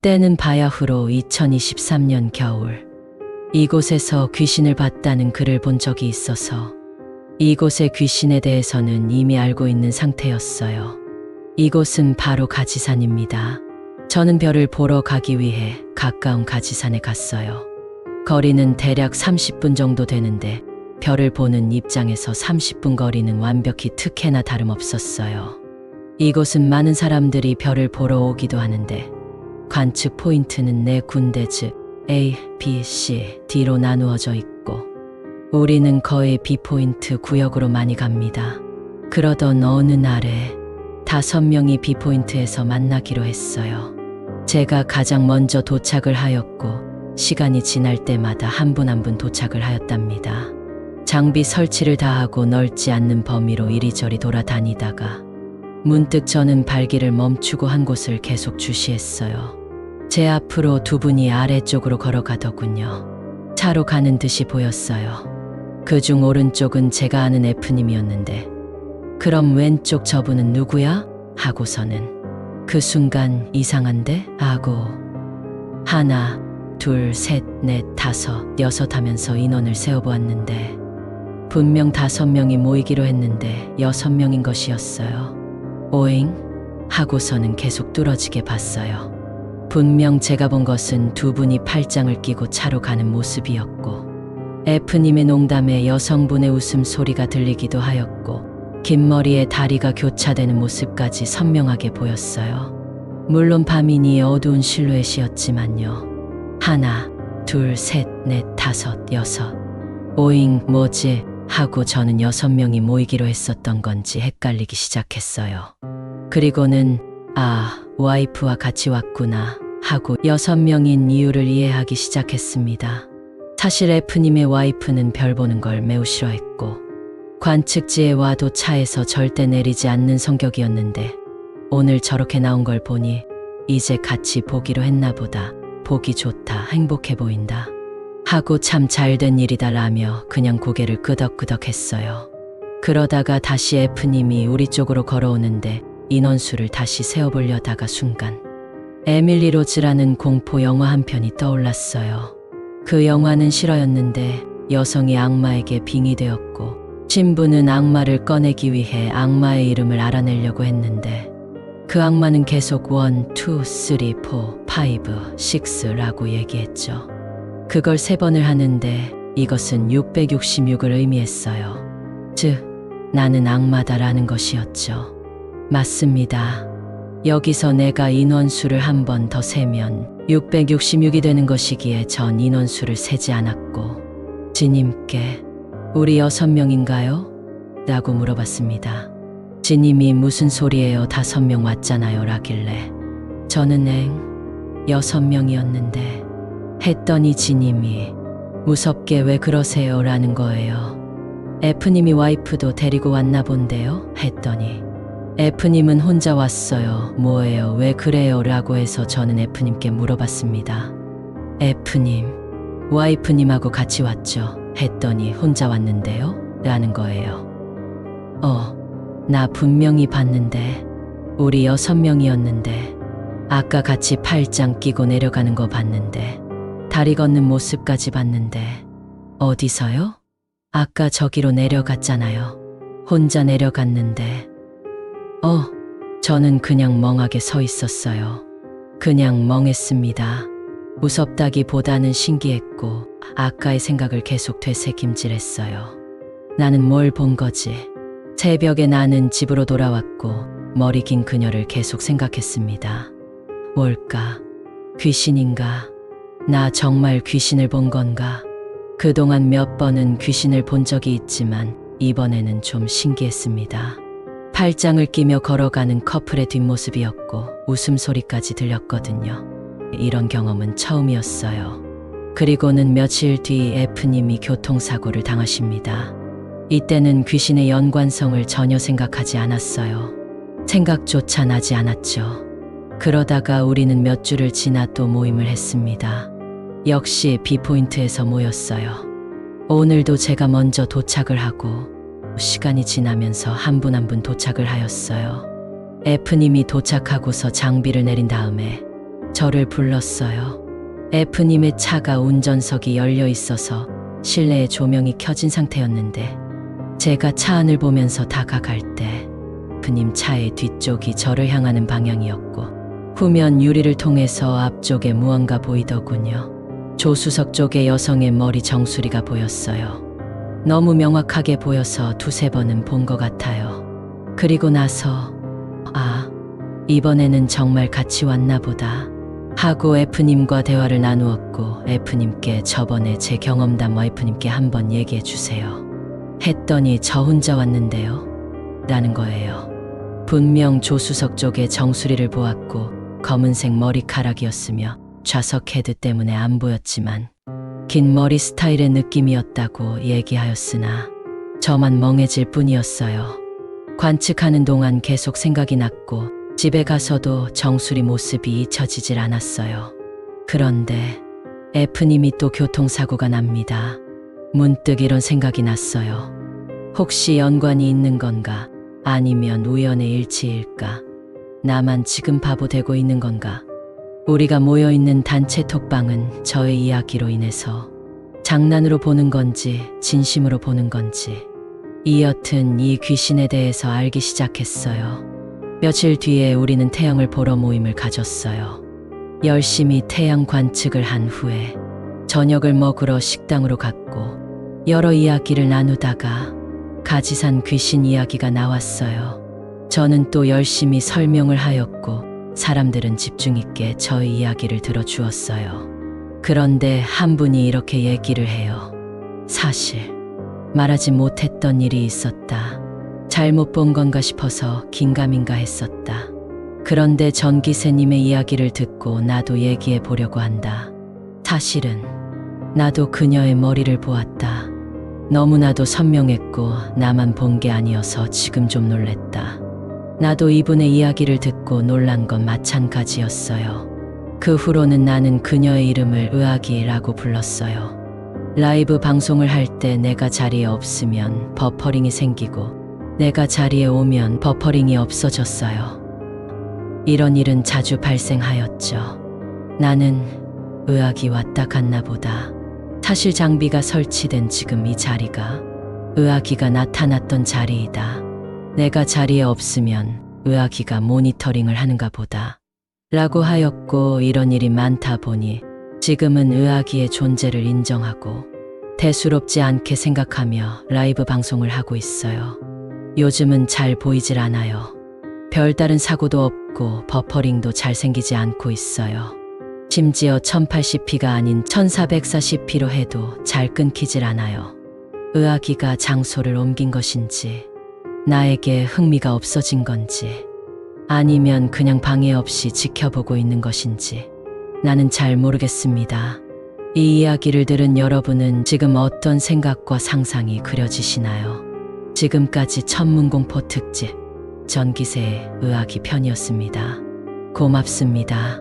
때는 바야흐로 2023년 겨울. 이곳에서 귀신을 봤다는 글을 본 적이 있어서 이곳의 귀신에 대해서는 이미 알고 있는 상태였어요. 이곳은 바로 가지산입니다. 저는 별을 보러 가기 위해 가까운 가지산에 갔어요. 거리는 대략 30분 정도 되는데 별을 보는 입장에서 30분 거리는 완벽히 특혜나 다름없었어요. 이곳은 많은 사람들이 별을 보러 오기도 하는데 관측 포인트는 네 군데 즉 A, B, C, D로 나누어져 있고 우리는 거의 B포인트 구역으로 많이 갑니다. 그러던 어느 날에 5명이 B포인트에서 만나기로 했어요. 제가 가장 먼저 도착을 하였고 시간이 지날 때마다 한 분 한 분 도착을 하였답니다. 장비 설치를 다 하고 넓지 않는 범위로 이리저리 돌아다니다가 문득 저는 발길을 멈추고 한 곳을 계속 주시했어요. 제 앞으로 두 분이 아래쪽으로 걸어가더군요. 차로 가는 듯이 보였어요. 그중 오른쪽은 제가 아는 F님이었는데 그럼 왼쪽 저분은 누구야? 하고서는 그 순간 이상한데? 하고 하나, 둘, 셋, 넷, 다섯, 여섯 하면서 인원을 세어보았는데 분명 5명이 모이기로 했는데 6명인 것이었어요. 오잉? 하고서는 계속 뚫어지게 봤어요. 분명 제가 본 것은 두 분이 팔짱을 끼고 차로 가는 모습이었고 F님의 농담에 여성분의 웃음소리가 들리기도 하였고 긴 머리에 다리가 교차되는 모습까지 선명하게 보였어요. 물론 밤이니 어두운 실루엣이었지만요. 하나, 둘, 셋, 넷, 다섯, 여섯. 오잉 뭐지? 하고 저는 6명이 모이기로 했었던 건지 헷갈리기 시작했어요. 그리고는 와이프와 같이 왔구나 하고 6명인 이유를 이해하기 시작했습니다. 사실 F님의 와이프는 별 보는 걸 매우 싫어했고 관측지에 와도 차에서 절대 내리지 않는 성격이었는데 오늘 저렇게 나온 걸 보니 이제 같이 보기로 했나 보다. 보기 좋다. 행복해 보인다. 하고 참 잘된 일이다 라며 그냥 고개를 끄덕끄덕 했어요. 그러다가 다시 F님이 우리 쪽으로 걸어오는데 인원수를 다시 세어보려다가 순간 에밀리 로즈라는 공포 영화 한 편이 떠올랐어요. 그 영화는 실화였는데 여성이 악마에게 빙의되었고 신부는 악마를 꺼내기 위해 악마의 이름을 알아내려고 했는데 그 악마는 계속 1, 2, 3, 4, 5, 6라고 얘기했죠. 그걸 3번을 하는데 이것은 666을 의미했어요. 즉, 나는 악마다라는 것이었죠. 맞습니다. 여기서 내가 인원수를 한 번 더 세면 666이 되는 것이기에 전 인원수를 세지 않았고 지님께 우리 6명인가요? 라고 물어봤습니다. 지님이 무슨 소리예요? 5명 왔잖아요 라길래 저는 6명이었는데 했더니 지님이 무섭게 왜 그러세요? 라는 거예요. F님이 와이프도 데리고 왔나 본데요? 했더니 F님은 혼자 왔어요. 뭐예요? 왜 그래요? 라고 해서 저는 F님께 물어봤습니다. F님, 와이프님하고 같이 왔죠? 했더니 혼자 왔는데요? 라는 거예요. 나 분명히 봤는데 우리 6명이었는데 아까 같이 팔짱 끼고 내려가는 거 봤는데 다리 걷는 모습까지 봤는데 어디서요? 아까 저기로 내려갔잖아요. 혼자 내려갔는데 저는 그냥 멍하게 서 있었어요. 그냥 멍했습니다. 무섭다기보다는 신기했고 아까의 생각을 계속 되새김질했어요. 나는 뭘 본 거지? 새벽에 나는 집으로 돌아왔고 머리 긴 그녀를 계속 생각했습니다. 뭘까? 귀신인가? 나 정말 귀신을 본 건가? 그동안 몇 번은 귀신을 본 적이 있지만 이번에는 좀 신기했습니다. 팔짱을 끼며 걸어가는 커플의 뒷모습이었고 웃음소리까지 들렸거든요. 이런 경험은 처음이었어요. 그리고는 며칠 뒤 F님이 교통사고를 당하십니다. 이때는 귀신의 연관성을 전혀 생각하지 않았어요. 생각조차 나지 않았죠. 그러다가 우리는 몇 주를 지나 또 모임을 했습니다. 역시 B포인트에서 모였어요. 오늘도 제가 먼저 도착을 하고 시간이 지나면서 한 분 한 분 도착을 하였어요. F님이 도착하고서 장비를 내린 다음에 저를 불렀어요. F님의 차가 운전석이 열려 있어서 실내에 조명이 켜진 상태였는데 제가 차 안을 보면서 다가갈 때 F님 차의 뒤쪽이 저를 향하는 방향이었고 후면 유리를 통해서 앞쪽에 무언가 보이더군요. 조수석 쪽에 여성의 머리 정수리가 보였어요. 너무 명확하게 보여서 두세 번은 본 것 같아요. 그리고 나서 이번에는 정말 같이 왔나 보다 하고 F님과 대화를 나누었고 F님께 저번에 제 경험담 와이프님께 한번 얘기해 주세요. 했더니 저 혼자 왔는데요. 라는 거예요. 분명 조수석 쪽에 정수리를 보았고 검은색 머리카락이었으며 좌석 헤드 때문에 안 보였지만 긴 머리 스타일의 느낌이었다고 얘기하였으나 저만 멍해질 뿐이었어요. 관측하는 동안 계속 생각이 났고 집에 가서도 정수리 모습이 잊혀지질 않았어요. 그런데 F님이 또 교통사고가 납니다. 문득 이런 생각이 났어요. 혹시 연관이 있는 건가? 아니면 우연의 일치일까? 나만 지금 바보 되고 있는 건가? 우리가 모여있는 단체 톡방은 저의 이야기로 인해서 장난으로 보는 건지 진심으로 보는 건지 여튼 이 귀신에 대해서 알기 시작했어요. 며칠 뒤에 우리는 태양을 보러 모임을 가졌어요. 열심히 태양 관측을 한 후에 저녁을 먹으러 식당으로 갔고 여러 이야기를 나누다가 가지산 귀신 이야기가 나왔어요. 저는 또 열심히 설명을 하였고 사람들은 집중 있게 저의 이야기를 들어주었어요. 그런데 한 분이 이렇게 얘기를 해요. 사실 말하지 못했던 일이 있었다. 잘못 본 건가 싶어서 긴가민가 했었다. 그런데 전기세님의 이야기를 듣고 나도 얘기해 보려고 한다. 사실은 나도 그녀의 머리를 보았다. 너무나도 선명했고 나만 본 게 아니어서 지금 좀 놀랬다. 나도 이분의 이야기를 듣고 놀란 건 마찬가지였어요. 그 후로는 나는 그녀의 이름을 의아기라고 불렀어요. 라이브 방송을 할 때 내가 자리에 없으면 버퍼링이 생기고 내가 자리에 오면 버퍼링이 없어졌어요. 이런 일은 자주 발생하였죠. 나는 의학이 왔다 갔나 보다. 사실 장비가 설치된 지금 이 자리가 의학이가 나타났던 자리이다. 내가 자리에 없으면 의학이가 모니터링을 하는가 보다. 라고 하였고 이런 일이 많다 보니 지금은 의학이의 존재를 인정하고 대수롭지 않게 생각하며 라이브 방송을 하고 있어요. 요즘은 잘 보이질 않아요. 별다른 사고도 없고 버퍼링도 잘 생기지 않고 있어요. 심지어 1080p가 아닌 1440p로 해도 잘 끊기질 않아요. 의학이가 장소를 옮긴 것인지 나에게 흥미가 없어진 건지 아니면 그냥 방해 없이 지켜보고 있는 것인지 나는 잘 모르겠습니다. 이 이야기를 들은 여러분은 지금 어떤 생각과 상상이 그려지시나요? 지금까지 천문공포 특집 전기세의 의학이 편이었습니다. 고맙습니다.